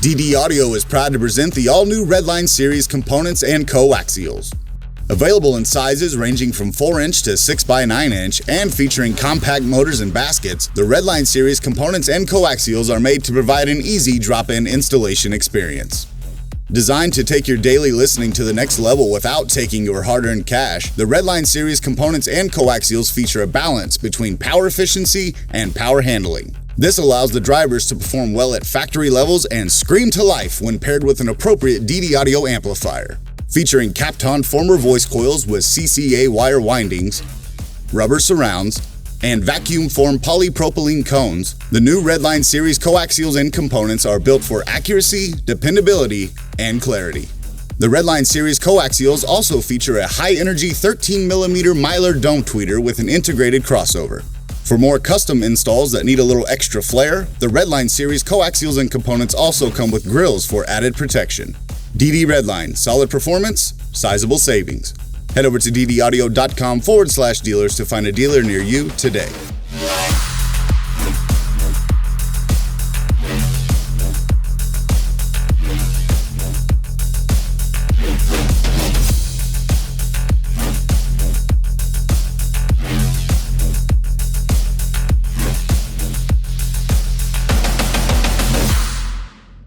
DD Audio is proud to present the all-new REDLINE Series components and coaxials. Available in sizes ranging from 4-inch to 6x9-inch and featuring compact motors and baskets, the REDLINE Series components and coaxials are made to provide an easy drop-in installation experience. Designed to take your daily listening to the next level without taking your hard-earned cash, the REDLINE Series components and coaxials feature a balance between power efficiency and power handling. This allows the drivers to perform well at factory levels and scream to life when paired with an appropriate DD audio amplifier. Featuring kapton former voice coils with CCA wire windings, rubber surrounds, and vacuum-formed polypropylene cones, the new REDLINE Series coaxials and components are built for accuracy, dependability, and clarity. The REDLINE Series coaxials also feature a high-energy 13mm Mylar Dome Tweeter with an integrated crossover. For more custom installs that need a little extra flair, the REDLINE Series coaxials and components also come with grills for added protection. DD REDLINE, solid performance, sizable savings. Head over to ddaudio.com/dealers to find a dealer near you today.